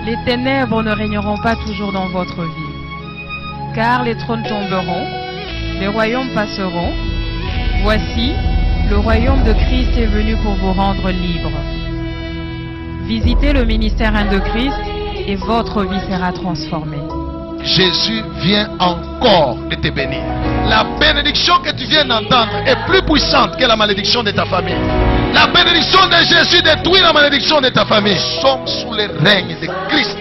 Les ténèbres ne régneront pas toujours dans votre vie, car les trônes tomberont, les royaumes passeront. Voici, le royaume de Christ est venu pour vous rendre libre. Visitez le ministère de Christ et votre vie sera transformée. Jésus vient encore de te bénir. La bénédiction que tu viens d'entendre est plus puissante que la malédiction de ta famille. La bénédiction de Jésus détruit la malédiction de ta famille. Nous sommes sous le règne de Christ.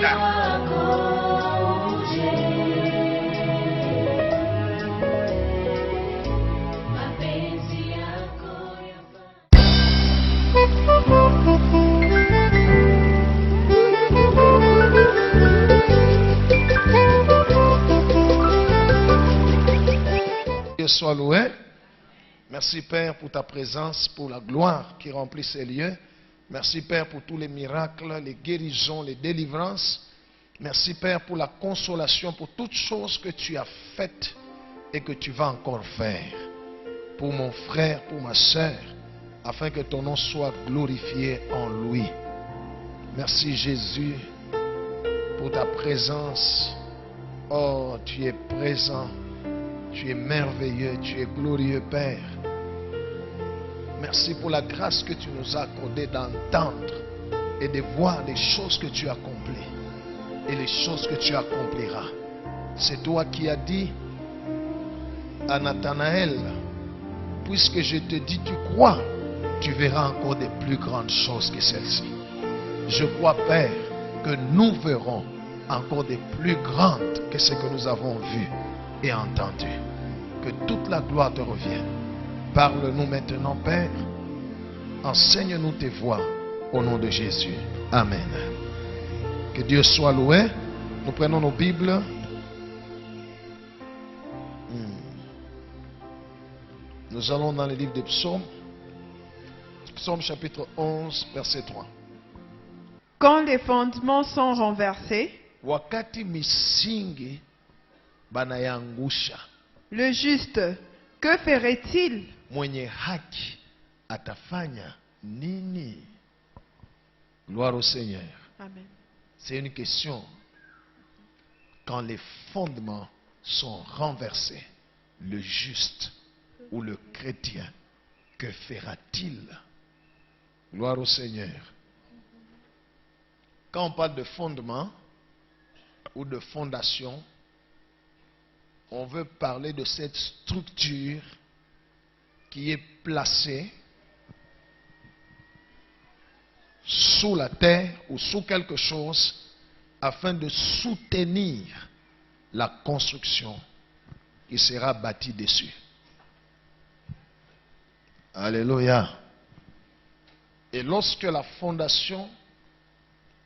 Dieu soit loué. Merci Père pour ta présence, pour la gloire qui remplit ces lieux. Merci Père pour tous les miracles, les guérisons, les délivrances. Merci Père pour la consolation, pour toutes choses que tu as faites et que tu vas encore faire. Pour mon frère, pour ma soeur, afin que ton nom soit glorifié en lui. Merci Jésus pour ta présence. Oh, tu es présent. Tu es merveilleux, tu es glorieux Père. Merci pour la grâce que tu nous as accordée d'entendre et de voir les choses que tu accomplis et les choses que tu accompliras. C'est toi qui as dit à Nathanaël, puisque je te dis tu crois, tu verras encore de plus grandes choses que celles-ci. Je crois Père que nous verrons encore de plus grandes que ce que nous avons vu et entendu. Que toute la gloire te revienne. Parle-nous maintenant Père. Enseigne-nous tes voies au nom de Jésus. Amen. Que Dieu soit loué. Nous prenons nos Bibles. Nous allons dans le livre des psaumes. Psaume chapitre 11 verset 3. Quand les fondements sont renversés, Wakati misingi banayangusha, le juste, que ferait-il? mwenye haki atafanya nini? Gloire au Seigneur. Amen. C'est une question. Quand les fondements sont renversés, le juste ou le chrétien, que fera-t-il? Gloire au Seigneur. Quand on parle de fondement ou de fondation, on veut parler de cette structure qui est placée sous la terre ou sous quelque chose afin de soutenir la construction qui sera bâtie dessus. Alléluia. Et lorsque la fondation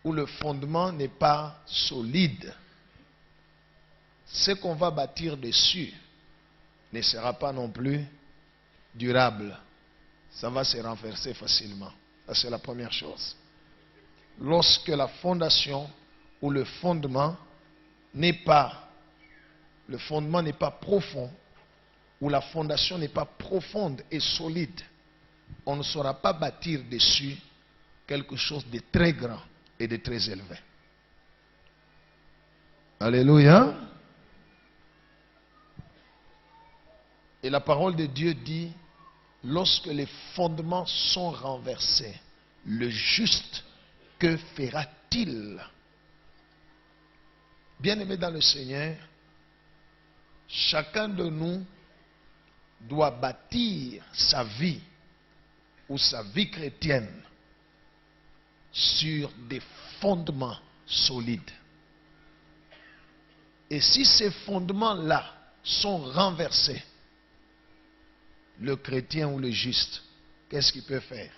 ou le fondement n'est pas solide, ce qu'on va bâtir dessus ne sera pas non plus durable. Ça va se renverser facilement. Ça, c'est la première chose. Lorsque la fondation ou le fondement n'est pas profond, ou la fondation n'est pas profonde et solide, on ne saura pas bâtir dessus quelque chose de très grand et de très élevé. Alléluia. Et la parole de Dieu dit, lorsque les fondements sont renversés, le juste, que fera-t-il? Bien-aimés dans le Seigneur, chacun de nous doit bâtir sa vie ou sa vie chrétienne sur des fondements solides. Et si ces fondements-là sont renversés, le chrétien ou le juste, qu'est-ce qu'il peut faire?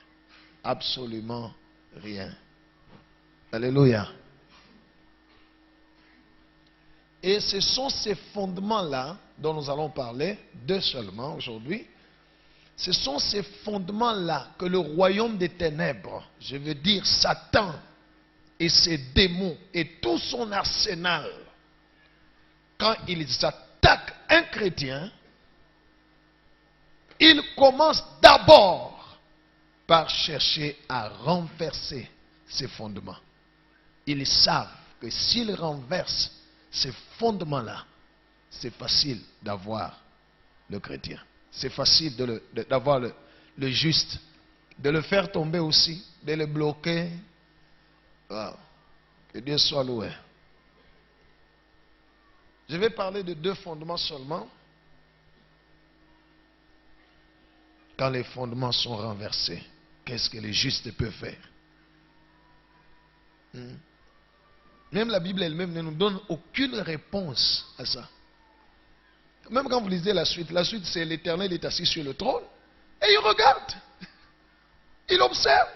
Absolument rien. Alléluia. Et ce sont ces fondements-là dont nous allons parler, deux seulement aujourd'hui. Ce sont ces fondements-là que le royaume des ténèbres, je veux dire Satan et ses démons et tout son arsenal, quand ils attaquent un chrétien, ils commencent d'abord par chercher à renverser ses fondements. Ils savent que s'il renverse ces fondements-là, c'est facile d'avoir le chrétien. C'est facile d'avoir le juste. De le faire tomber aussi, de le bloquer. Wow. Que Dieu soit loué. Je vais parler de 2 fondements seulement. Quand les fondements sont renversés, qu'est-ce que les justes peuvent faire? Même la Bible elle-même ne nous donne aucune réponse à ça. Même quand vous lisez la suite c'est l'Éternel est assis sur le trône et il regarde. Il observe.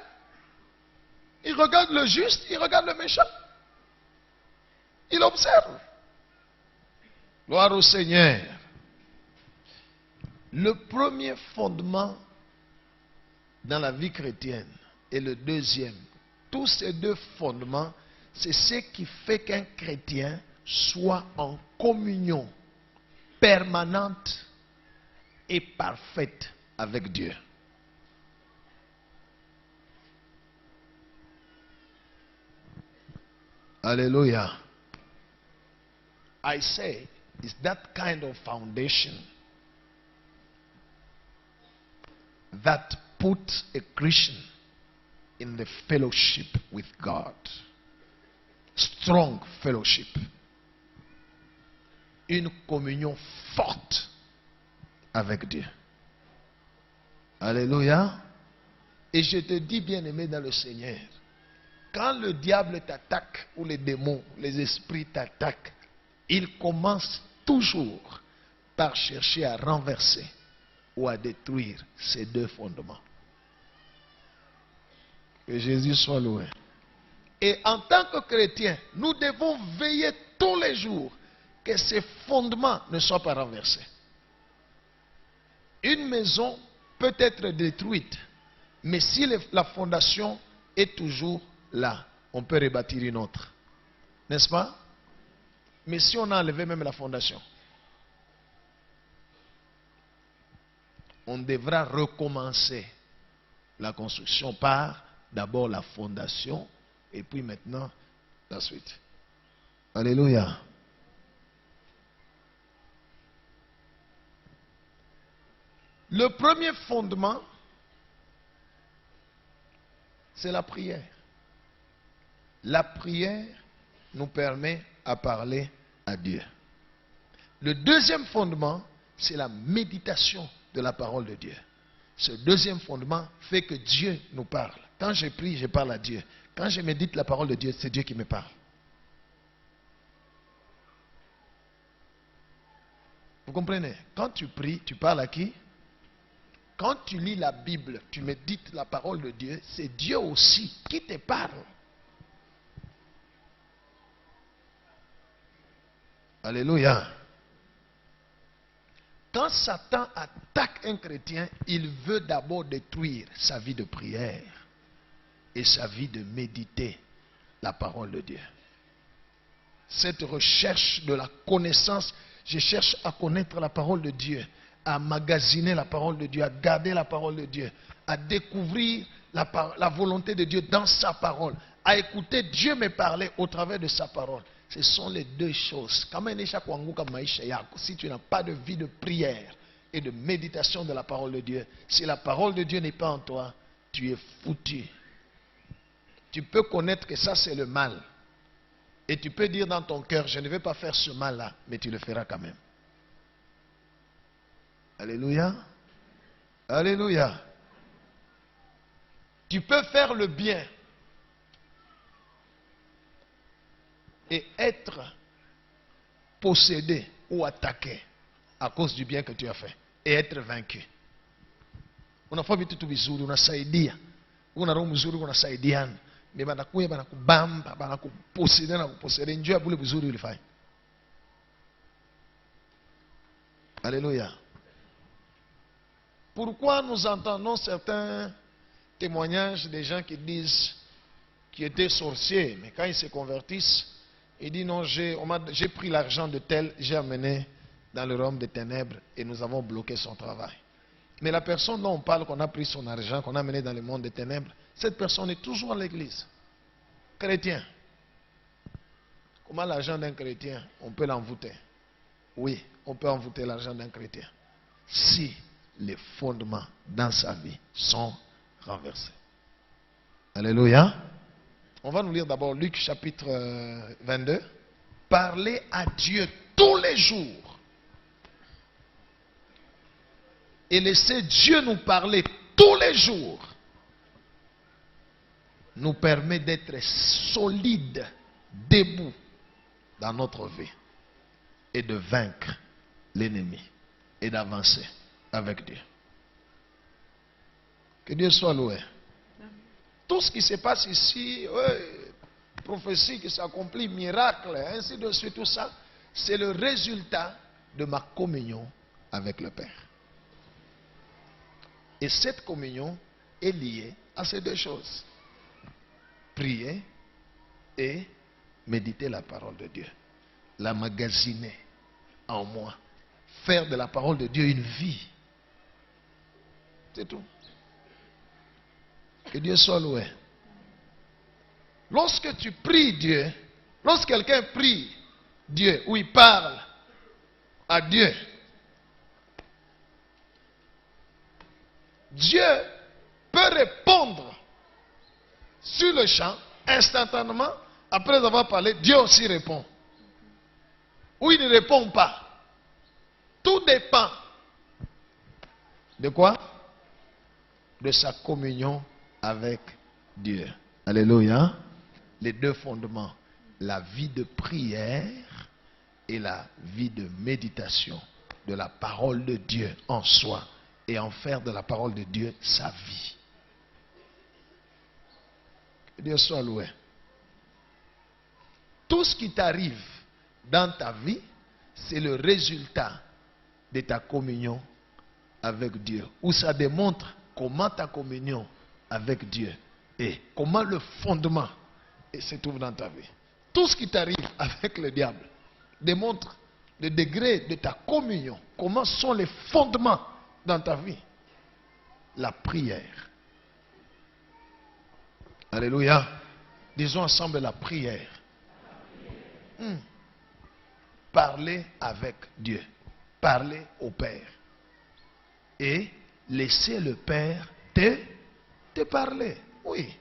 Il regarde le juste, il regarde le méchant. Il observe. Gloire au Seigneur. Le premier fondement dans la vie chrétienne et le deuxième, tous ces 2 fondements, c'est ce qui fait qu'un chrétien soit en communion permanente et parfaite avec Dieu. Alléluia. I say, it's that kind of foundation that puts a Christian in the fellowship with God. Strong fellowship. Une communion forte avec Dieu. Alléluia. Et je te dis, bien-aimé dans le Seigneur, quand le diable t'attaque, ou les démons, les esprits t'attaquent, il commence toujours par chercher à renverser ou à détruire ces 2 fondements. Que Jésus soit loué. Et en tant que chrétiens, nous devons veiller tous les jours que ces fondements ne soient pas renversés. Une maison peut être détruite, mais si la fondation est toujours là, on peut rebâtir une autre. N'est-ce pas? Mais si on a enlevé même la fondation, on devra recommencer la construction par d'abord la fondation et puis maintenant la suite. Alléluia. Le premier fondement, c'est la prière. La prière nous permet à parler à Dieu. Le deuxième fondement, c'est la méditation de la parole de Dieu. Ce deuxième fondement fait que Dieu nous parle. Quand je prie, je parle à Dieu. Quand je médite la parole de Dieu, c'est Dieu qui me parle. Vous comprenez? Quand tu pries, tu parles à qui? Quand tu lis la Bible, tu médites la parole de Dieu, c'est Dieu aussi qui te parle. Alléluia. Quand Satan attaque un chrétien, il veut d'abord détruire sa vie de prière et sa vie de méditer la parole de Dieu. Cette recherche de la connaissance, je cherche à connaître la parole de Dieu, à magasiner la parole de Dieu, à garder la parole de Dieu, à découvrir la volonté de Dieu dans sa parole, à écouter Dieu me parler au travers de sa parole. Ce sont les 2 choses. Si tu n'as pas de vie de prière et de méditation de la parole de Dieu, si la parole de Dieu n'est pas en toi, tu es foutu. Tu peux connaître que ça c'est le mal. Et tu peux dire dans ton cœur, je ne vais pas faire ce mal-là, mais tu le feras quand même. Alléluia. Alléluia. Tu peux faire le bien et être possédé ou attaqué à cause du bien que tu as fait et être vaincu. Unafaa vitu tu vizuri, unasaidia. Una roho mzuri, unasaidiana. Mais banakuya banakubamba, banakuposede na kuposede njoo ya bule vizuri ulifanya. Alléluia. Pourquoi nous entendons certains témoignages des gens qui disent qu'ils étaient sorciers, mais quand ils se convertissent, ils disent non, j'ai pris l'argent de tel, j'ai amené dans le royaume des ténèbres et nous avons bloqué son travail. Mais la personne dont on parle qu'on a pris son argent, qu'on a amené dans le monde des ténèbres, cette personne est toujours à l'église. Chrétien. Comment l'argent d'un chrétien, on peut l'envoûter? Oui, on peut envoûter l'argent d'un chrétien. Si les fondements dans sa vie sont renversés. Alléluia. On va nous lire d'abord Luc chapitre 22. Parler à Dieu tous les jours. Et laisser Dieu nous parler tous les jours nous permet d'être solides, debout dans notre vie et de vaincre l'ennemi et d'avancer avec Dieu. Que Dieu soit loué. Tout ce qui se passe ici, prophétie qui s'accomplit, miracle, ainsi de suite, tout ça, c'est le résultat de ma communion avec le Père. Et cette communion est liée à ces deux choses. Prier et méditer la parole de Dieu. La magasiner en moi. Faire de la parole de Dieu une vie. C'est tout. Que Dieu soit loué. Lorsque tu pries Dieu, lorsque quelqu'un prie Dieu, ou il parle à Dieu, Dieu peut répondre sur le champ, instantanément, après avoir parlé, Dieu aussi répond. Ou il ne répond pas. Tout dépend de quoi? De sa communion avec Dieu. Alléluia. Les deux fondements, la vie de prière et la vie de méditation de la parole de Dieu en soi et en faire de la parole de Dieu sa vie. Que Dieu soit loué. Tout ce qui t'arrive dans ta vie, c'est le résultat de ta communion avec Dieu. Où ça démontre comment ta communion avec Dieu est. Comment le fondement se trouve dans ta vie. Tout ce qui t'arrive avec le diable démontre le degré de ta communion. Comment sont les fondements dans ta vie. La prière. Alléluia. Disons ensemble la prière. Parler avec Dieu. Parler au Père. Et laisser le Père te parler. Oui.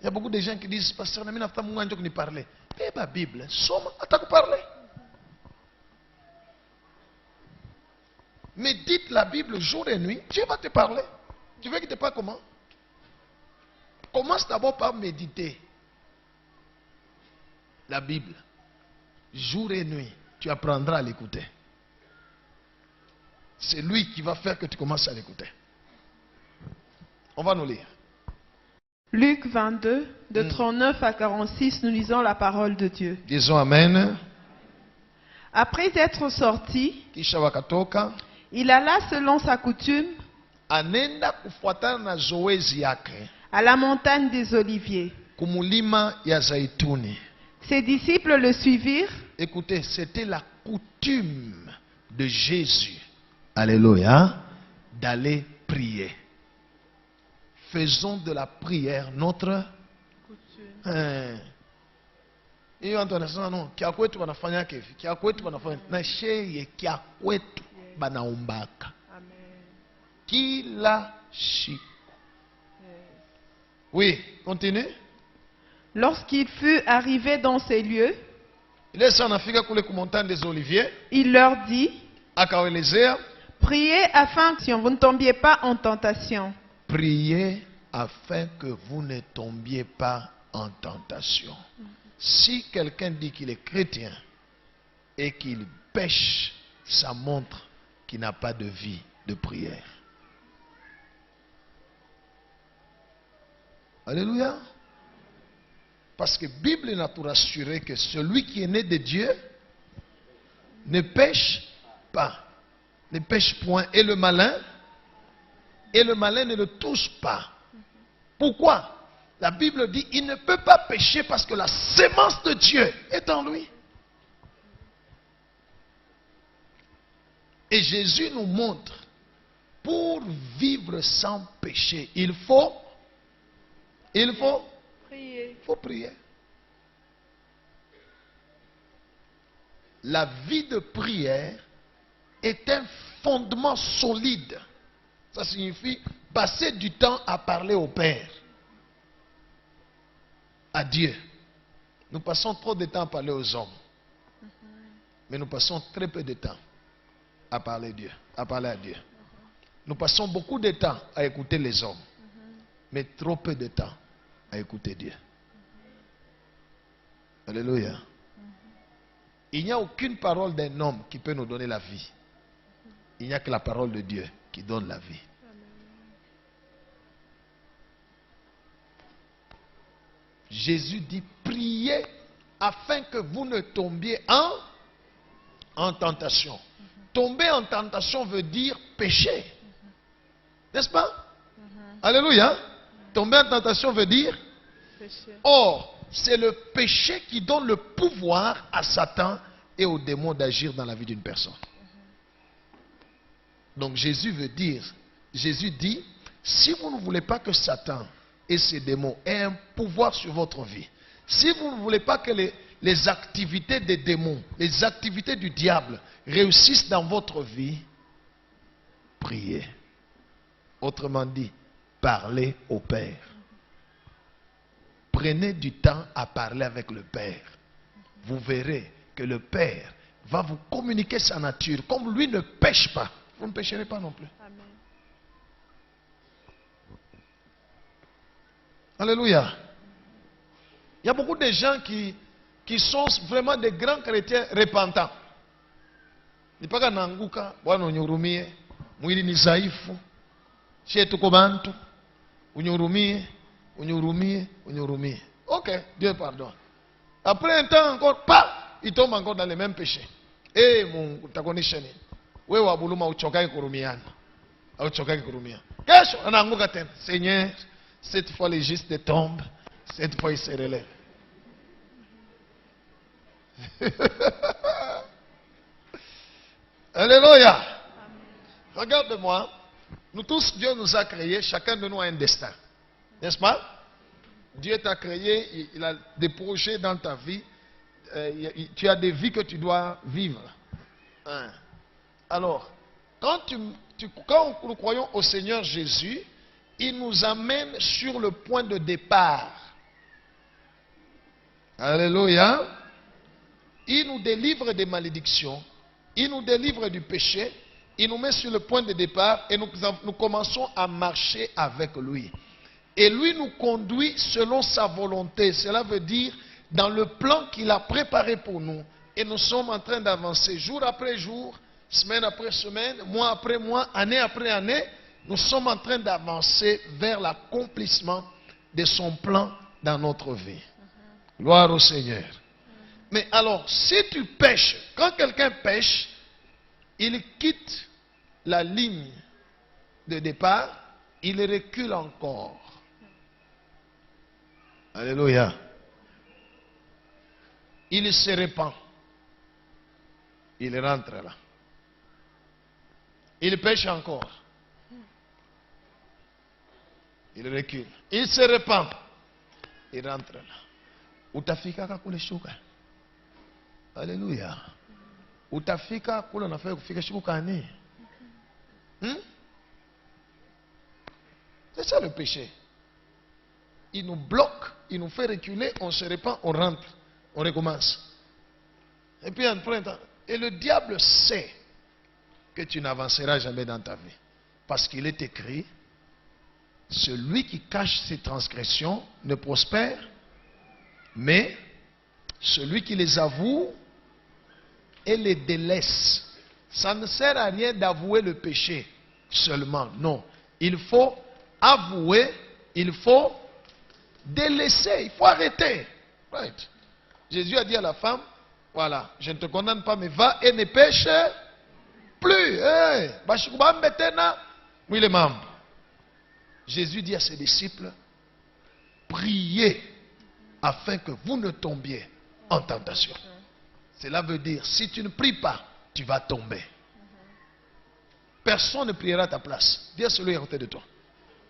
Il y a beaucoup de gens qui disent, pasteur, on a mis parler. Eh la Bible, somme, attaque parler. Médite la Bible jour et nuit, Dieu va te parler. Tu veux qu'il te parle comment? Commence d'abord par méditer la Bible. Jour et nuit, tu apprendras à l'écouter. C'est lui qui va faire que tu commences à l'écouter. On va nous lire. Luc 22, de 39 à 46, nous lisons la parole de Dieu. Disons Amen. Après être sorti, Kisha wakatoka. il alla selon sa coutume Anenda kufuatana na zoezi yake. à la montagne des Oliviers. Kumulima ya Zaituni. Ses disciples le suivirent. Écoutez, c'était la coutume de Jésus. Alléluia. D'aller prier. Faisons de la prière notre coutume. Hiyo antonasema no, kia kwetu wanafanya hivi, kia kwetu wanafanya na sheye kia kwetu banaombaka. Amen. Kila siku. Oui, continue. Lorsqu'il fut arrivé dans ces lieux, Il est anafika kule ku montagne des Oliviers, il leur dit, akawaelezea, priez afin que vous ne tombiez pas en tentation. priez afin que vous ne tombiez pas en tentation. Si quelqu'un dit qu'il est chrétien et qu'il pêche, ça montre qu'il n'a pas de vie de prière. Alléluia. Parce que la Bible nous rassure que celui qui est né de Dieu ne pêche pas. Ne pêche point. Et le malin ne le touche pas. Pourquoi? La Bible dit il ne peut pas pécher parce que la sémence de Dieu est en lui. Et Jésus nous montre, pour vivre sans péché, il faut prier. la vie de prière est un fondement solide. Ça signifie passer du temps à parler au Père, à Dieu. Nous passons trop de temps à parler aux hommes. Mais nous passons très peu de temps à parler à Dieu. Nous passons beaucoup de temps à écouter les hommes. Mais trop peu de temps à écouter Dieu. Alléluia. Il n'y a aucune parole d'un homme qui peut nous donner la vie. Il n'y a que la parole de Dieu qui donne la vie. Jésus dit, priez afin que vous ne tombiez en tentation. Tomber en tentation veut dire pécher. N'est-ce pas? Alléluia. Tomber en tentation veut dire péché. Or, c'est le péché qui donne le pouvoir à Satan et aux démons d'agir dans la vie d'une personne. Donc Jésus dit, si vous ne voulez pas que Satan et ses démons aient un pouvoir sur votre vie, si vous ne voulez pas que les activités des démons, les activités du diable réussissent dans votre vie, priez. Autrement dit, parlez au Père. Prenez du temps à parler avec le Père. Vous verrez que le Père va vous communiquer sa nature. Comme lui ne pêche pas, vous ne pécherez pas non plus. Amen. Alléluia. Il y a beaucoup de gens qui sont vraiment des grands chrétiens repentants. Nipaka nanguka, Bwana unyurumie, mwili ni dhaifu, shetu kwa bantu, unyurumie. Ok, Dieu pardonne. Après un temps encore, il tombe encore dans les mêmes péchés. Eh, Mungu, utakonisha nini? Wewe wabuluma uchokai kurumiana. Uchokai kurumiana. Kesho anaanguka tena. Seigneur, cette fois les justes tombent, cette fois ils se relèvent. Alléluia. Regarde-moi. Nous tous, Dieu nous a créés, chacun de nous a un destin. N'est-ce pas? Dieu t'a créé, il a des projets dans ta vie. Tu as des vies que tu dois vivre. Alors, quand nous croyons au Seigneur Jésus, il nous amène sur le point de départ. Alléluia. Il nous délivre des malédictions. Il nous délivre du péché. Il nous met sur le point de départ et nous commençons à marcher avec lui. Et lui nous conduit selon sa volonté. Cela veut dire dans le plan qu'il a préparé pour nous. Et nous sommes en train d'avancer jour après jour, semaine après semaine, mois après mois, année après année. Nous sommes en train d'avancer vers l'accomplissement de son plan dans notre vie. Gloire au Seigneur. Mais alors, si tu pêches, quand quelqu'un pêche, il quitte la ligne de départ, il recule encore. Alléluia. Il se répand. Il rentre là. Il pêche encore. Il recule. Il se répand. Il rentre là. Utafika kule shuka. Alléluia. Utafika kule unafaa kufika shuka ni. C'est ça le péché. Il nous bloque, il nous fait reculer, on se répand, on rentre, on recommence. Et puis après un temps, et le diable sait que tu n'avanceras jamais dans ta vie. Parce qu'il est écrit, celui qui cache ses transgressions ne prospère, mais celui qui les avoue et les délaisse. Ça ne sert à rien d'avouer le péché seulement, non. Il faut avouer, il faut délaisser, il faut arrêter. Right. Jésus a dit à la femme, voilà, je ne te condamne pas, mais va et ne pêche plus. Jésus dit à ses disciples, priez afin que vous ne tombiez en tentation. Cela veut dire, si tu ne pries pas, tu vas tomber. Personne ne priera à ta place. Dis à celui à côté de toi.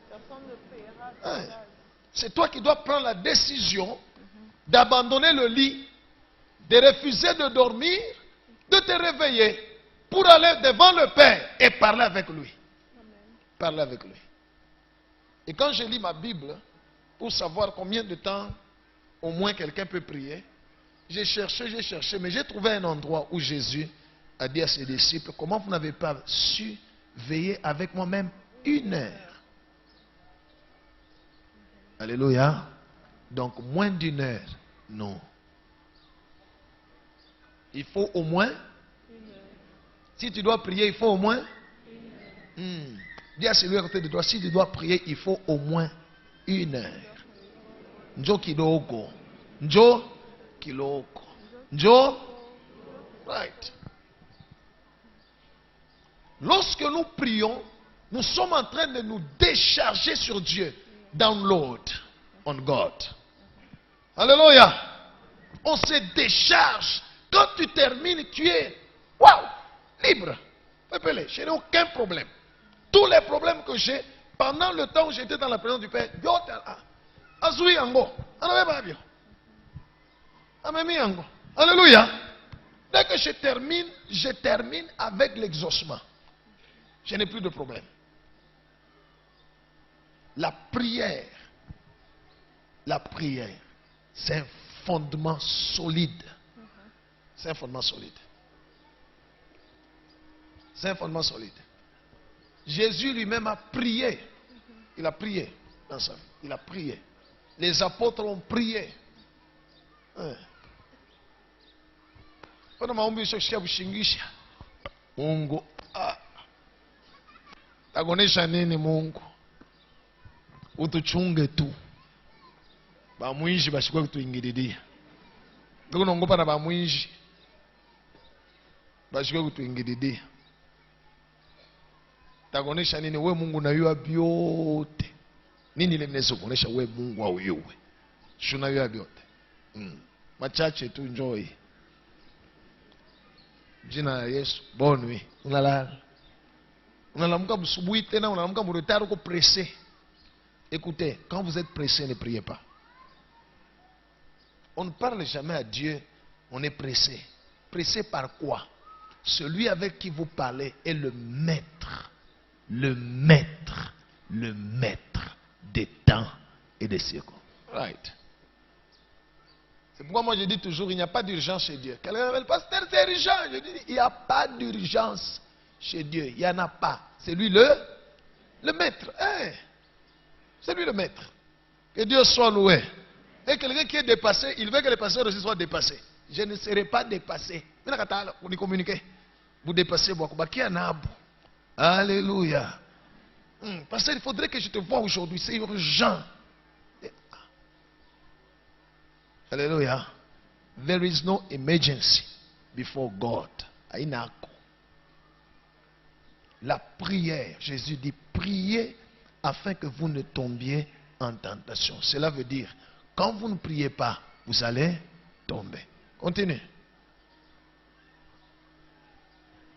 Personne ne priera à ta place. C'est toi qui dois prendre la décision d'abandonner le lit, de refuser de dormir de te réveiller pour aller devant le Père et parler avec lui. Parler avec lui. Et quand je lis ma Bible, pour savoir combien de temps au moins quelqu'un peut prier, j'ai cherché, mais j'ai trouvé un endroit où Jésus a dit à ses disciples, comment vous n'avez pas su veiller avec moi-même 1 heure? Alléluia. Donc moins d'1 heure, non. Il faut au moins 1 heure. Si tu dois prier, il faut au moins 1 heure. Dis à celui à côté de toi, si tu dois prier, il faut au moins 1 heure. Njo kidogo. Njo kiloko. Njo. Right. Lorsque nous prions, nous sommes en train de nous décharger sur Dieu. Download on God. Alléluia. On se décharge. Quand tu termines, tu es libre. Je n'ai aucun problème. Tous les problèmes que j'ai, pendant le temps où j'étais dans la présence du Père, alléluia. Dès que je termine avec l'exaucement. Je n'ai plus de problème. La prière, c'est un fondement solide. C'est un fondement solide. C'est un fondement solide. Jésus lui-même a prié. Il a prié dans sa vie. Il a prié. Les apôtres ont prié. Mungu tagonesha nini Mungu? Utuchunge tu. Bamwinji bashikwe kutuingililia. Ndiko nongopa na bamwinji bashikwe kutuingililia. Tagonesha nini we Mungu na yua byote. Nini ile mnaweza kuonesha we Mungu au yuwe? Shuna yua byote. Machache tu enjoy. Jina la Yesu. Bonne nuit. Unalala. Unalamuka busubuhi tena, unalamuka muretard uko pressé. Écoutez, quand vous êtes pressé, ne priez pas. On ne parle jamais à Dieu, on est pressé. Pressé par quoi? Celui avec qui vous parlez est le maître. Le maître des temps et des siècles. Right. C'est pourquoi moi je dis toujours, il n'y a pas d'urgence chez Dieu. Quelqu'un m'appelle, pasteur, c'est urgent. Je dis, il n'y a pas d'urgence chez Dieu. Il n'y en a pas. C'est lui le maître. C'est lui le maître. Que Dieu soit loué. Et quelqu'un qui est dépassé, il veut que les pasteurs aussi soient dépassés. Je ne serai pas dépassé. Vous communiquez. Vous dépassez beaucoup. Alléluia. Parce qu'il faudrait que je te voie aujourd'hui. C'est urgent. Alléluia. There is no emergency before God. La prière, Jésus dit, priez afin que vous ne tombiez en tentation. Cela veut dire, quand vous ne priez pas, vous allez tomber. Continue.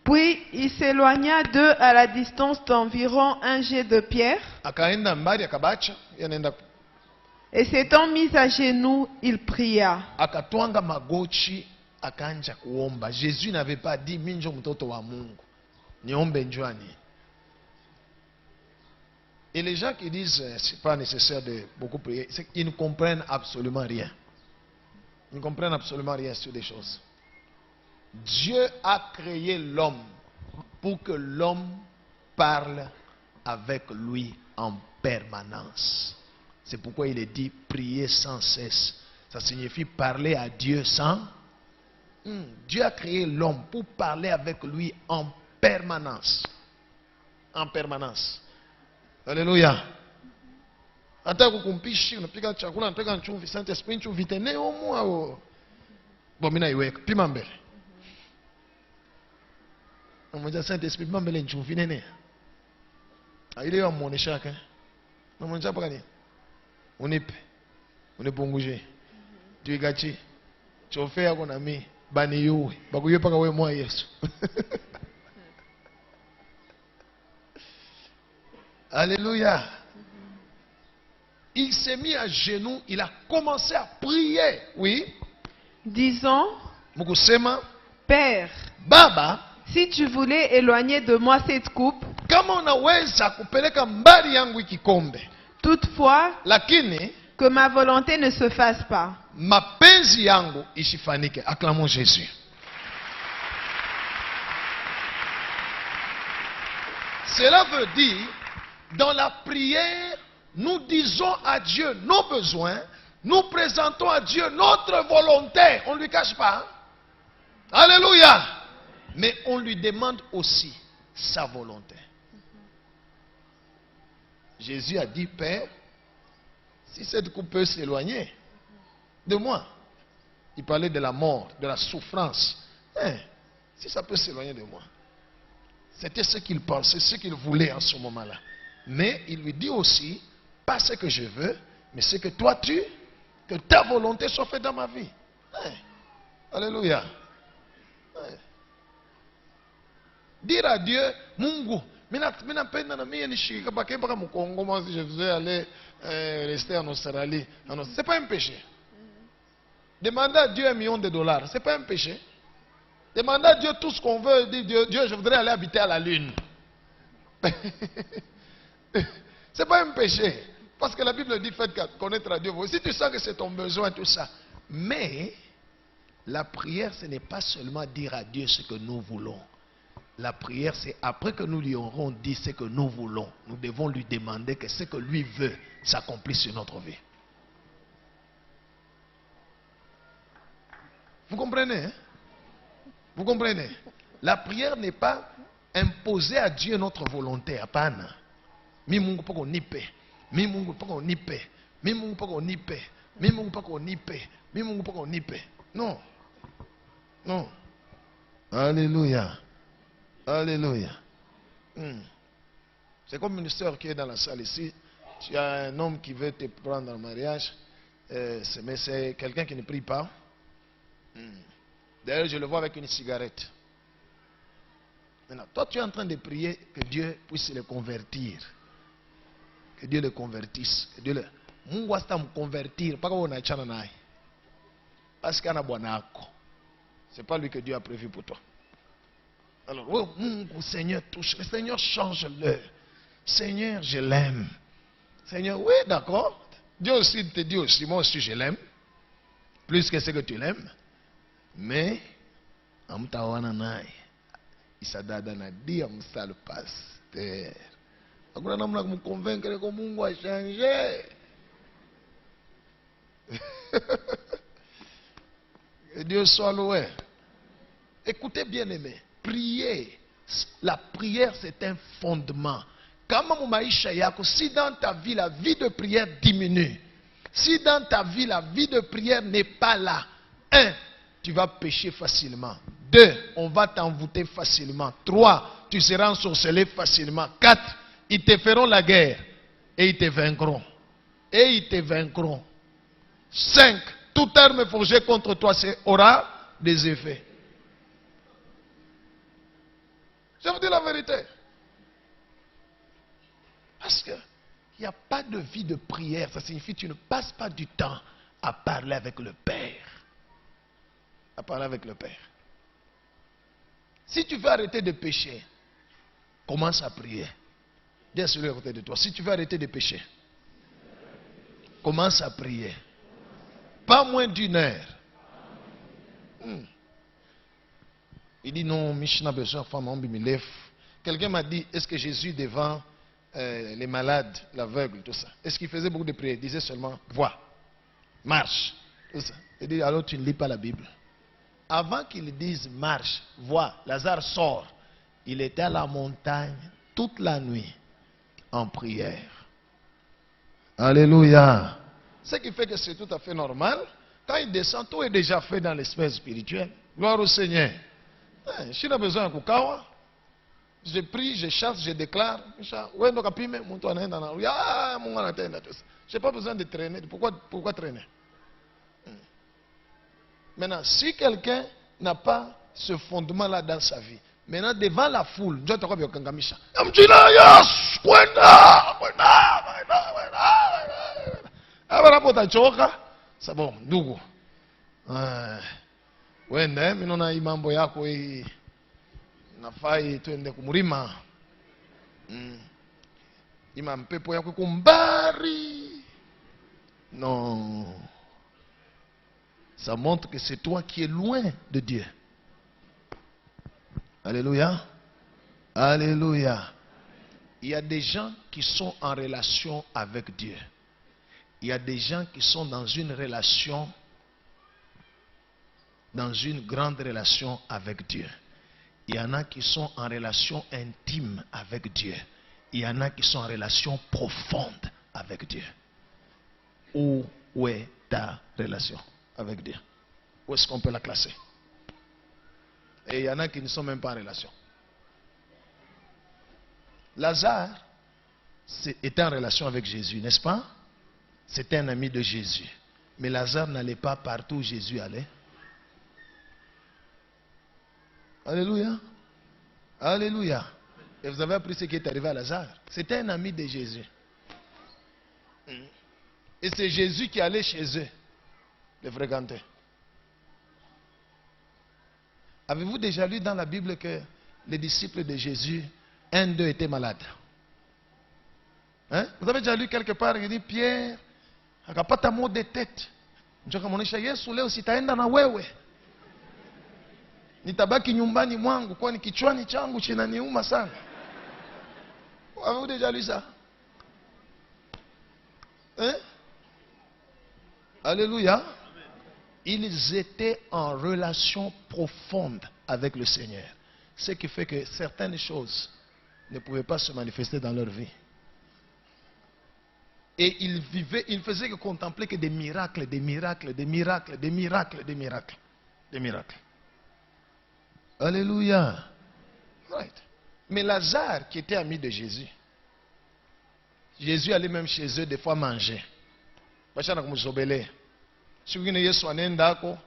Puis il s'éloigna d'eux à la distance d'environ 1 jet de pierre. Et s'étant mis à genoux, il pria. Jésus n'avait pas dit minjo mtoto wa Mungu. Niombe njwani. Et les gens qui disent c'est pas nécessaire de beaucoup prier, c'est qu'ils ne comprennent absolument rien. Ils ne comprennent absolument rien sur des choses. Dieu a créé l'homme pour que l'homme parle avec lui en permanence. C'est pourquoi il est dit prier sans cesse. Ça signifie parler à Dieu sans. Dieu a créé l'homme pour parler avec lui en permanence. En permanence. Alléluia. Hata kukumpishi unapika chakula unataka chumvi, Saint-Esprit chumvi tene omu au bomina iweka pima mbele. Mmoja Saint-Esprit pima mbele chumvi nene. Ile ya muonesha ka. Na mmoja paka ni. Unipe. Unipunguje. Tuigachi. Chofe yako na mimi bani yuwe. Bakuye paka wewe mwa Yesu. Alléluia. Il s'est mis à genoux, il a commencé à prier. Oui. Disons, Mukusema, Père, Baba, si tu voulais éloigner de moi cette coupe, kama unaweza kupeleka mbali yangu ikikombe, toutefois, lakini que ma volonté ne se fasse pas. mapenzi yangu isifanike. Acclamons Jésus. Cela veut dire, dans la prière, nous disons à Dieu nos besoins, nous présentons à Dieu notre volonté. On ne lui cache pas. Hein? Alléluia. Mais on lui demande aussi sa volonté. Jésus a dit, Père, si cette coupe peut s'éloigner de moi, il parlait de la mort, de la souffrance. Si ça peut s'éloigner de moi. C'était ce qu'il pensait, ce qu'il voulait en ce moment-là. Mais il lui dit aussi, pas ce que je veux, mais ce que toi que ta volonté soit faite dans ma vie. Alléluia. Dire à Dieu, Mungu, je devais aller rester en Australie. Ce n'est pas un péché. Demander à Dieu $1 million, ce n'est pas un péché. Demander à Dieu tout ce qu'on veut, dire Dieu, je voudrais aller habiter à la lune. C'est pas un péché. Parce que la Bible dit, faites connaître à Dieu. Si tu sens que c'est ton besoin, tout ça. Mais, la prière, ce n'est pas seulement dire à Dieu ce que nous voulons. La prière, c'est après que nous lui aurons dit ce que nous voulons, nous devons lui demander que ce que lui veut s'accomplisse sur notre vie. Vous comprenez, hein? Vous comprenez? La prière n'est pas imposer à Dieu notre volonté. Apana. Mi Mungu poko nipe. Mi Mungu poko nipe. Mi Mungu poko nipe. Mi Mungu poko nipe. Mi Mungu poko nipe. Non. Non. Alléluia. Alléluia. C'est comme une sœur qui est dans la salle ici. Tu as un homme qui veut te prendre en mariage. Mais c'est quelqu'un qui ne prie pas. D'ailleurs, je le vois avec une cigarette. Maintenant, toi, tu es en train de prier que Dieu puisse le convertir. Que Dieu le convertisse. Que Dieu le... Mungu hasta me convertir. Pas qu'on a chana naï. Parce qu'il y a un bonako. C'est pas lui que Dieu a prévu pour toi. Alors, oh, Mungu, Seigneur, touche. Le Seigneur, change-le. Seigneur, je l'aime. Seigneur, oui, d'accord. Dieu aussi te dit aussi, moi aussi je l'aime. Plus que ce que tu l'aimes. Mais, amtawana naye. Isadada na dia msal pasteur. Hakuna namna kumconvaincre que Mungu a changé. Que Dieu soit loué. Écoutez bien aimé, prier, la prière c'est un fondement. Si dans ta vie la vie de prière diminue, si dans ta vie la vie de prière n'est pas là, 1, tu vas pécher facilement. 2, on va t'envoûter facilement. 3, tu seras ensorcelé facilement. 4, ils te feront la guerre et ils te vaincront. Et ils te vaincront. 5, toute arme forgée contre toi aura des effets. Je vous dis la vérité. Parce qu'il n'y a pas de vie de prière. Ça signifie que tu ne passes pas du temps à parler avec le Père. À parler avec le Père. Si tu veux arrêter de pécher, commence à prier. Dis à celui à côté de toi, si tu veux arrêter de pécher, commence à prier. Pas moins d'1 heure. Il dit non, Mishnah besoin femme quelqu'un m'a dit, est-ce que Jésus devant les malades, l'aveugle, tout ça, est-ce qu'il faisait beaucoup de prières? Il disait seulement, vois, marche, tout ça. Il dit, alors tu ne lis pas la Bible. Avant qu'il dise marche, vois, Lazare sort. Il était à la montagne toute la nuit en prière. Alléluia. Ce qui fait que c'est tout à fait normal. Quand il descend, tout est déjà fait dans l'esprit spirituel. Gloire au Seigneur. Je suis besoin de Kukawa. Je prie, je chasse, je déclare. Je n'ai pas besoin de traîner. Pourquoi traîner? Maintenant, si quelqu'un n'a pas ce fondement-là dans sa vie, maintenant devant la foule, c'est bon, ndugu. Wende, minona imambo yako hii nafai twende kumurima. Ima mpepo yako kumbari. Non. Ça montre que c'est toi qui es loin de Dieu. Alléluia. Alléluia. Il y a des gens qui sont en relation avec Dieu. Il y a des gens qui sont dans une relation, dans une grande relation avec Dieu. Il y en a qui sont en relation intime avec Dieu. Il y en a qui sont en relation profonde avec Dieu. Où est ta relation avec Dieu? Où est-ce qu'on peut la classer? Et il y en a qui ne sont même pas en relation. Lazare était en relation avec Jésus, n'est-ce pas? C'était un ami de Jésus. Mais Lazare n'allait pas partout où Jésus allait. Alléluia. Alléluia. Et vous avez appris ce qui est arrivé à Lazare. C'était un ami de Jésus. Et c'est Jésus qui allait chez eux, les fréquenter. Avez-vous déjà lu dans la Bible que les disciples de Jésus, un d'eux était malade? Hein? Vous avez déjà lu quelque part, il dit Pierre, akapata mot de tête. Njokamwonyesha Yesu, leo sitaenda na wewe. Nitabaki nyumbani mwangu kwani kichwani changu kinaniuma sana. Avez-vous déjà lu ça? Hein? Alléluia. Ils étaient en relation profonde avec le Seigneur. Ce qui fait que certaines choses ne pouvaient pas se manifester dans leur vie. Et ils vivaient, ils ne faisaient que contempler que des miracles, des miracles, des miracles, des miracles, des miracles, des miracles. Alléluia. Right. Mais Lazare, qui était ami de Jésus, Jésus allait même chez eux des fois manger. Bachana kumzobele. Siku ngine Yesu anaenda hako,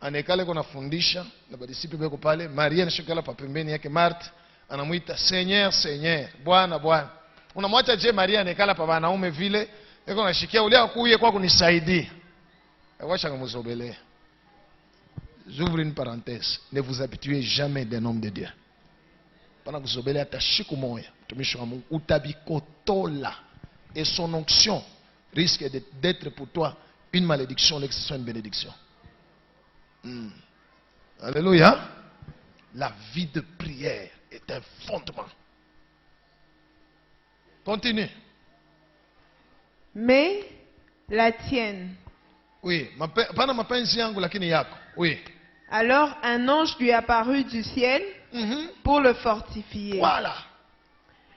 anekale kuna fundisha na badisipi beko pale, Maria anashikala pa pembeni yake Martha, anamuita Seigneur, Seigneur, Bwana, Bwana. Unamwacha je Maria anekala pa wanaume vile, yako nashikia ulia kuye kwa kunisaidia. Wacha kumzobele. J'ouvre une parenthèse. Ne vous habituez jamais d'un homme de Dieu. Pendant que vous obéissez à ta chikumoya, utabikotola, et son onction risque d'être pour toi une malédiction, que ce soit une bénédiction. Alléluia. La vie de prière est un fondement. Continue. Mais la tienne. Oui, pendant ma pensi yangu lakini yako. Oui. Alors un ange lui apparut du ciel pour le fortifier. Voilà.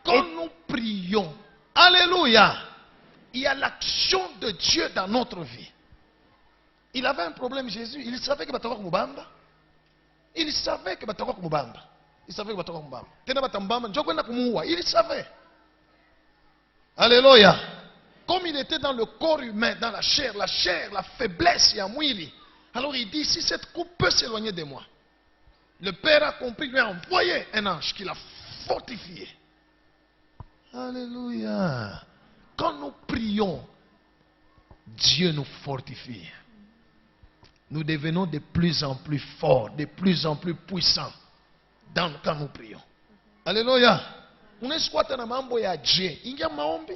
Quand nous prions, alléluia, il y a l'action de Dieu dans notre vie. Il avait un problème, Jésus. Il savait que batawa kumubamba. Il savait que batawa kumubamba. Il savait que batawa kumubamba. Tena batambamba, njoo kwenda kumuua. Il savait. Alléluia. Comme il était dans le corps humain, dans la chair, la faiblesse, il y a mwili. Alors il dit, si cette coupe peut s'éloigner de moi, le Père a compris, lui a envoyé un ange qui l'a fortifié. Alléluia. Quand nous prions, Dieu nous fortifie. Nous devenons de plus en plus forts, de plus en plus puissants quand nous prions. Alléluia. On est squatté dans mambo ya Dieu. Il y a maombi.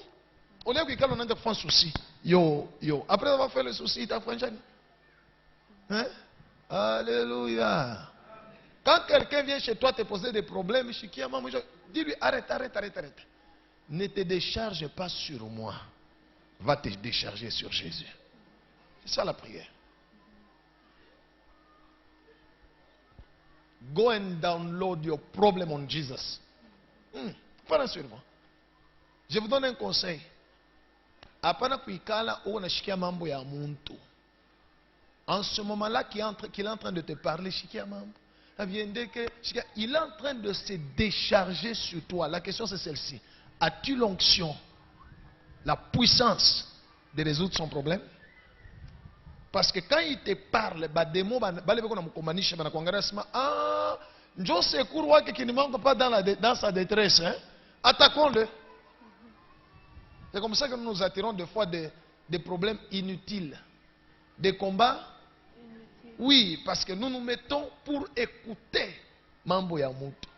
Au lieu que quelqu'un ait fait un souci. Yo. Après avoir fait le souci, il a fait un hein? Alléluia. Quand quelqu'un vient chez toi te poser des problèmes, dis-lui arrête. Ne te décharge pas sur moi. Va te décharger sur Jésus. C'est ça la prière. Go and download your problem on Jesus. Voilà sur moi. Je vous donne un conseil. Apana kuikala ou nashikia mambo ya muntu. En ce moment-là qu'il est en train de te parler, shikia mambo. Il est en train de se décharger sur toi. La question c'est celle-ci. As-tu l'onction, la puissance de résoudre son problème? Parce que quand il te parle, njo secours wake qui ne manque pas dans sa détresse. Hein? Attaquons-le. C'est comme ça que nous nous attirons des fois des problèmes inutiles. Des combats. Oui, parce que nous nous mettons pour écouter Mambo Yamuto.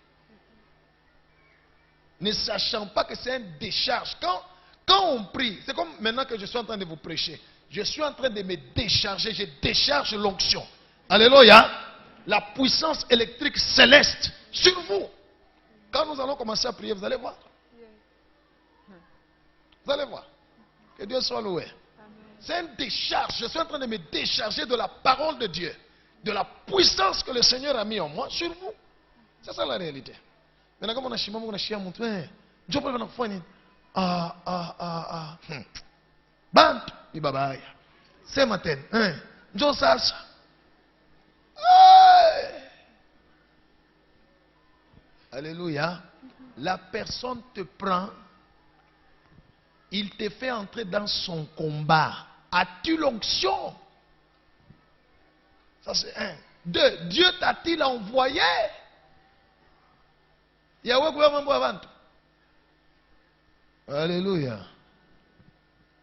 ne sachant pas que c'est une décharge. Quand on prie, c'est comme maintenant que je suis en train de vous prêcher. Je suis en train de me décharger, je décharge l'onction. Alléluia. La puissance électrique céleste sur vous. Quand nous allons commencer à prier, vous allez voir. Vous allez voir. Que Dieu soit loué. C'est une décharge. Je suis en train de me décharger de la parole de Dieu. De la puissance que le Seigneur a mis en moi sur vous. C'est ça la réalité. Maintenant, comme on a chimé, on a chimé, Dieu peut nous faire Bant, ibabaya. C'est matin. Dieu ça. Alléluia. La personne te prend. Il te fait entrer dans son combat. As-tu l'onction? Ça c'est un. Deux, Dieu t'a-t-il envoyé? Yahweh gouvernement avant. Alléluia.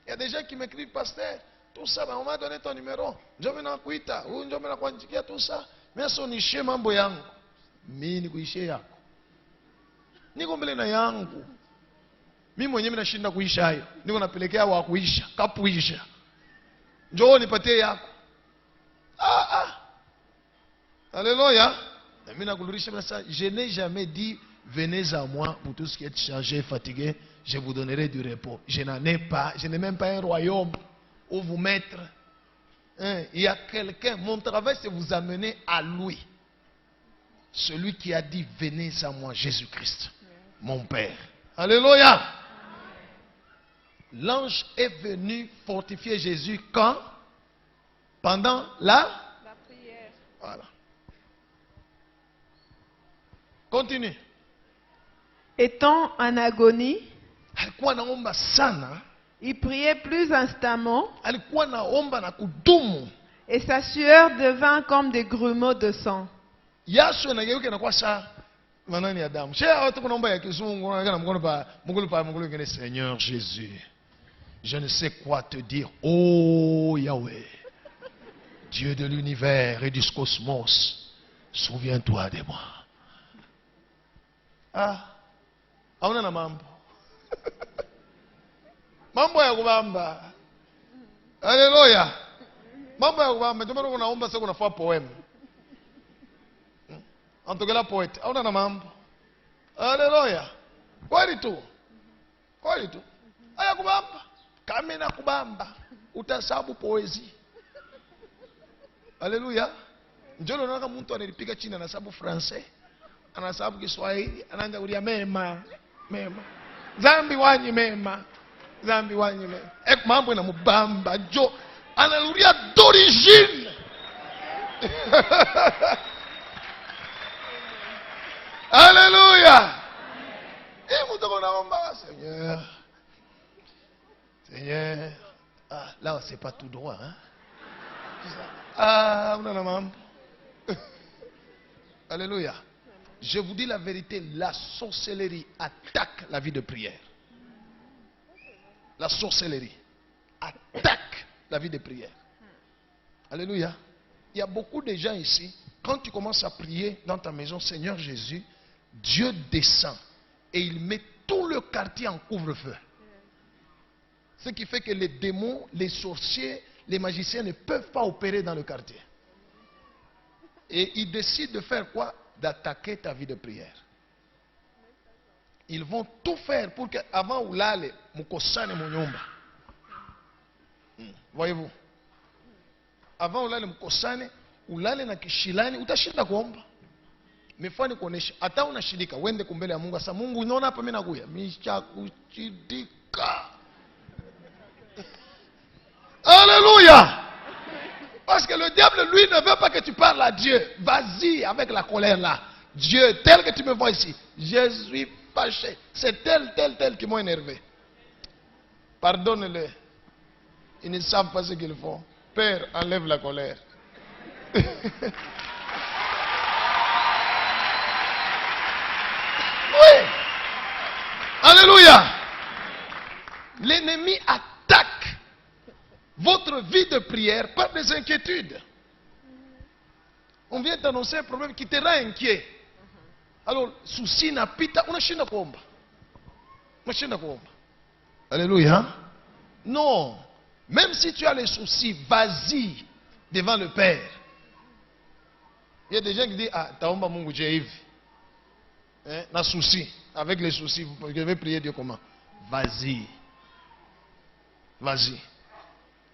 Il y a des gens qui m'écrivent, pasteur, tout ça, on m'a donné ton numéro. Je vais en kuita, ou je vais en quantifier tout ça. Mais son ishe mambo yangu. Mimi ni kuishe yako. Niko mbele na yangu. Mimi mwenyewe nashinda kuisha hayo. Niko napelekea wa kuisha, kapuisha. Njoo nipatie yako. Alléluia. Mimi nakulurisha ça, je n'ai jamais dit venez à moi pour tout ce qui est chargé, fatigué, je vous donnerai du repos. Je n'en ai pas, je n'ai même pas un royaume où vous mettre. Il y a quelqu'un, mon travail c'est vous amener à lui. Celui qui a dit venez à moi, Jésus-Christ, mon Père. Alléluia. L'ange est venu fortifier Jésus quand? Pendant la prière. Voilà. Continue. Étant en agonie, alikuwa naomba sana. Il priait plus instamment. Alikuwa naomba na kudumu. Et sa sueur devint comme des grumeaux de sang. Yaso nageuka na kwa saa manani ya damu. Shia watu kunaomba ya kizungu na mkono pa Seigneur Jésus. Je ne sais quoi te dire. Oh Yahweh, Dieu de l'univers et du cosmos, souviens-toi de moi. Hauna na mambo. Mambo ya kubamba. Haleluya. Mambo ya kubamba. Tumero kunaomba sasa kunafaa poem. Antogela poet. Hauna na mambo. Haleluya. Kweli tu. Kweli tu. Haya kubamba. Kama na kubamba utasabu poezi. Haleluya. Njoo unaona mtu analipiga chini anasabu français. Anasabu Kiswahili, anaanza kulia mema, mema. Zambi wanyi mema. Zambi wanyi mema. Mambo na mubamba, jo analuria d'origine. Alléluia. Et mtu anaomba Seigneur. Seigneur. Là c'est pas tout droit, hein. On a la mambo. Alléluia. Je vous dis la vérité, la sorcellerie attaque la vie de prière. La sorcellerie attaque la vie de prière. Alléluia. Il y a beaucoup de gens ici, quand tu commences à prier dans ta maison, Seigneur Jésus, Dieu descend et il met tout le quartier en couvre-feu. Ce qui fait que les démons, les sorciers, les magiciens ne peuvent pas opérer dans le quartier. Et ils décident de faire quoi? D'attaquer ta vie de prière. Ils vont tout faire pour que avant ulale mukosane munyumba. Voyez-vous? Avant ulale mukosane, ulale na kishilani, utashinda kuomba. Mifani kuonesha, hata unashindika, wende kumbele ya Mungu, asa Mungu unaona hapa mimi nakuya, mishakushindika. Alléluia! Parce que le diable, lui, ne veut pas que tu parles à Dieu. Vas-y avec la colère là. Dieu, tel que tu me vois ici, je suis fâché. C'est tel qui m'ont énervé. Pardonne-le. Ils ne savent pas ce qu'ils font. Père, enlève la colère. Oui. Alléluia. L'ennemi attaque votre vie de prière par des inquiétudes. On vient d'annoncer un problème qui te rend inquiet. Alors, souci na pita, unashinda kuomba. Alléluia. Non. Même si tu as les soucis, vas-y devant le Père. Il y a des gens qui disent, ah, taomba mungu j'ai na souci. Avec les soucis, je vais prier Dieu comment? Vas-y. Vas-y.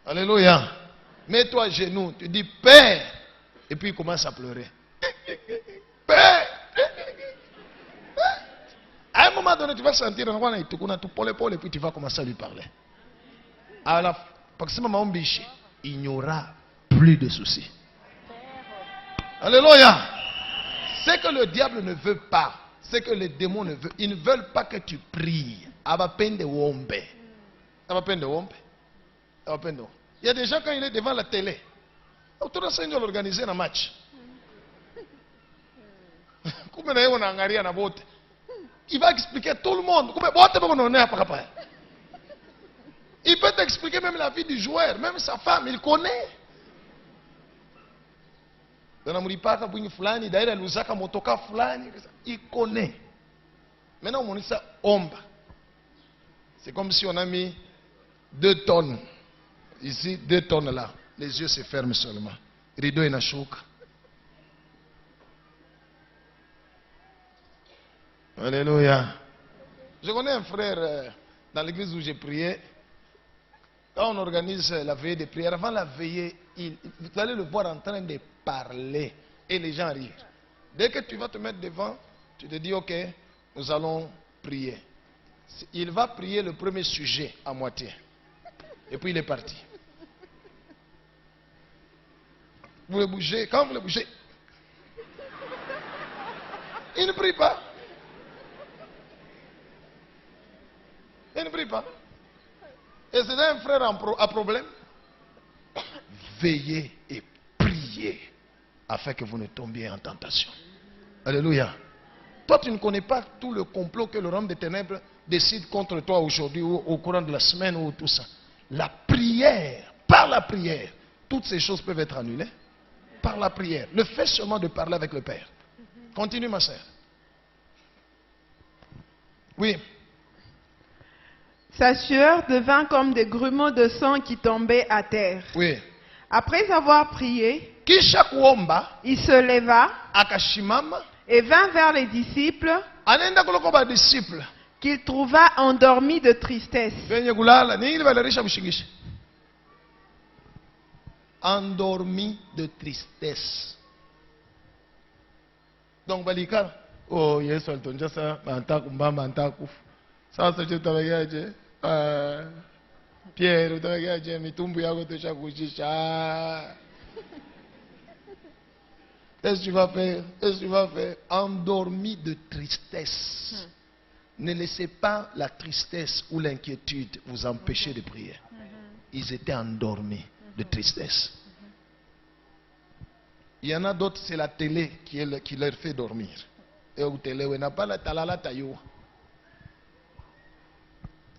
Alléluia. Mets-toi à genoux, tu dis Père. Et puis il commence à pleurer. Père. À un moment donné, tu vas sentir et puis tu vas commencer à lui parler. Il n'y aura plus de soucis. Alléluia. Ce que le diable ne veut pas, c'est que les démons ne veulent. Ils ne veulent pas que tu pries. Il y a des gens quand il est devant la télé. Organiser un match. Il va expliquer à tout le monde. Il peut t'expliquer même la vie du joueur, même sa femme, il connaît. Il connaît. Maintenant, on dit ça, ombre. C'est comme si on a mis 2 tonnes. Ici, 2 tonnes là. Les yeux se ferment seulement. Rideau et nachouk. Alléluia. Je connais un frère dans l'église où j'ai prié. Quand on organise la veillée de prière, avant la veillée, vous allez le voir en train de parler et les gens rient. Dès que tu vas te mettre devant, tu te dis, ok, nous allons prier. Il va prier le premier sujet à moitié. Et puis il est parti. Vous le bougez, quand vous le bougez, il ne prie pas. Il ne prie pas. Et c'est un frère à problème. Veillez et priez afin que vous ne tombiez en tentation. Alléluia. Toi, tu ne connais pas tout le complot que le royaume des ténèbres décide contre toi aujourd'hui ou au courant de la semaine ou tout ça. La prière, par la prière, toutes ces choses peuvent être annulées. Par la prière. Le fait seulement de parler avec le Père. Continue, ma soeur. Oui. Sa sueur devint comme des grumeaux de sang qui tombaient à terre. Oui. Après avoir prié, Kisha kuomba, il se leva akashimama, et vint vers les disciples anaenda kuloko ba disciple. qu'il trouva endormis de tristesse. Venye kulala, nini balerisha mshingishi? Endormi de tristesse. Donc balika, oh Yesu alitonja sa, anta kumbamba anta kufu. Sasa je utabagiaje? Pierre utabagiaje? Mitumbu yako tosha kujisha. Qu'est-ce que tu vas faire? Qu'est-ce que tu vas faire? Endormi de tristesse. Ne laissez pas la tristesse ou l'inquiétude vous empêcher de prier. Ils étaient endormis de tristesse. Il y en a d'autres, c'est la télé qui leur fait dormir. Et au télé, on n'a pas la talala tayo.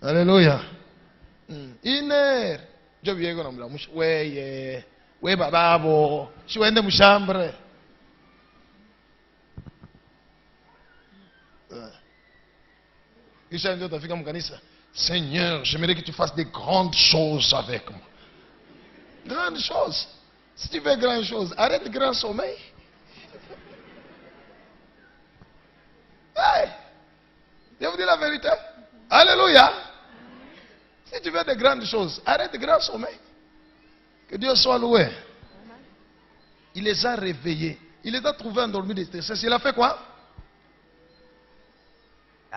Alléluia. Iner. Je viens comme la mouche. Ouais, bababo. Je vais dans ma chambre. Seigneur, j'aimerais que tu fasses des grandes choses avec moi. Grandes choses. Si tu fais grandes choses, arrête le grand sommeil. Hey, je vous dis la vérité. Alléluia. Si tu fais de grandes choses, arrête le grand sommeil. Que Dieu soit loué. Il les a réveillés. Il les a trouvés endormis de tristesse. Il a fait quoi?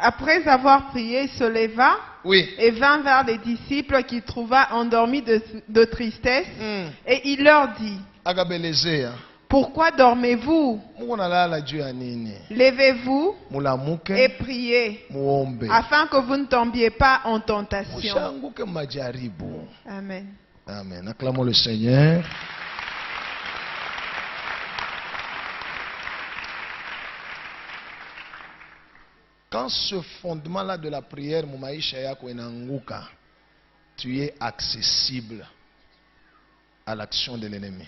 Après avoir prié, il se leva et vint vers les disciples qu'il trouva endormis de tristesse. Et il leur dit, pourquoi dormez-vous? Levez-vous et priez, afin que vous ne tombiez pas en tentation. Amen. Amen. Acclamons le Seigneur. Quand ce fondement-là de la prière, tu es accessible à l'action de l'ennemi.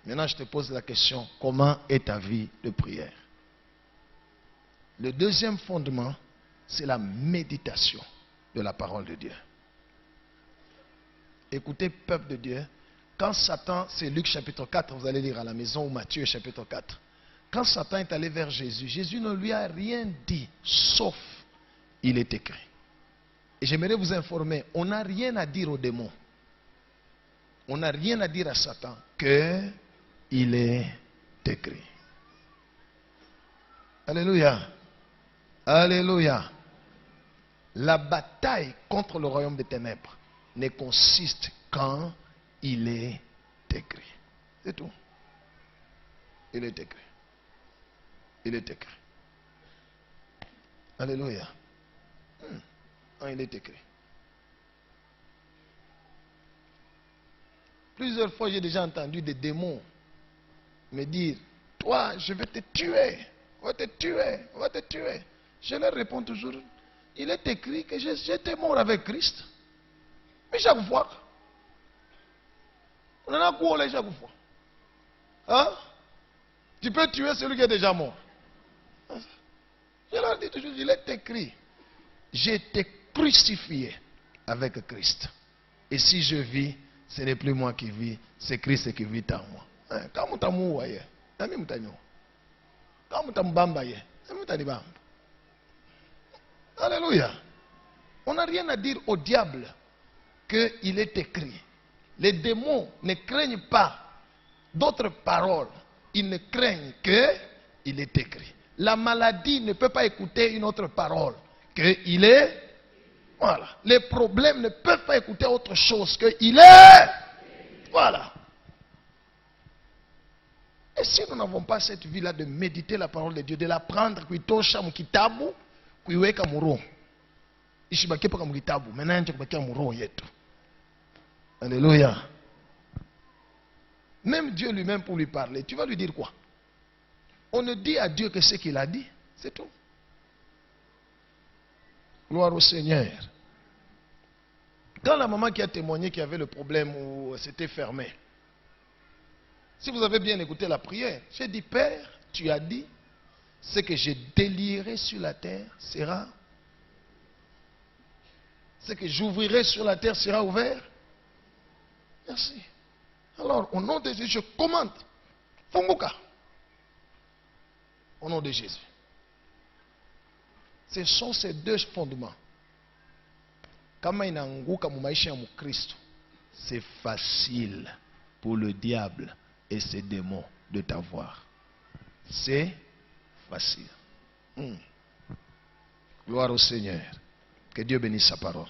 Maintenant, je te pose la question, comment est ta vie de prière? Le deuxième fondement, c'est la méditation de la parole de Dieu. Écoutez, peuple de Dieu, quand Satan, c'est Luc chapitre 4, vous allez lire à la maison, ou Matthieu chapitre 4. Quand Satan est allé vers Jésus, Jésus ne lui a rien dit, sauf il est écrit. Et j'aimerais vous informer, on n'a rien à dire aux démons. On n'a rien à dire à Satan que il est écrit. Alléluia. Alléluia. La bataille contre le royaume des ténèbres ne consiste qu'en il est écrit. C'est tout. Il est écrit. Il est écrit. Alléluia. Il est écrit. Plusieurs fois, j'ai déjà entendu des démons me dire, toi, je vais te tuer. On va te tuer. On va te tuer. Je leur réponds toujours, il est écrit que j'étais mort avec Christ. Mais chaque fois, on en a quoi chaque fois? Hein? Tu peux tuer celui qui est déjà mort. Je leur dis toujours, il est écrit, j'ai été crucifié avec Christ. Et si je vis, ce n'est plus moi qui vis, c'est Christ qui vit en moi. Quand vous t'amourez, alléluia. On n'a rien à dire au diable qu'il est écrit. Les démons ne craignent pas d'autres paroles. Ils ne craignent qu'il est écrit. La maladie ne peut pas écouter une autre parole qu'il est. Voilà. Les problèmes ne peuvent pas écouter autre chose qu'il est. Voilà. Et si nous n'avons pas cette vie-là de méditer la parole de Dieu, de l'apprendre, kuitosha mukitabu, kuiweka muro. Ishibaki pa mukitabu, maintenant nje kubaki muro yetu. Alléluia. Même Dieu lui-même pour lui parler, tu vas lui dire quoi? On ne dit à Dieu que ce qu'il a dit, c'est tout. Gloire au Seigneur. Quand la maman qui a témoigné qu'il y avait le problème où c'était fermé, si vous avez bien écouté la prière, j'ai dit, Père, tu as dit, ce que je délierai sur la terre sera, ce que j'ouvrirai sur la terre sera ouvert. Merci. Alors, au nom de Jésus, je commande, funguka. Au nom de Jésus. Ce sont ces deux fondements. Kama inaanguka mu maisha ya Mkristo, c'est facile pour le diable et ses démons de t'avoir. C'est facile. Gloire au Seigneur. Que Dieu bénisse sa parole.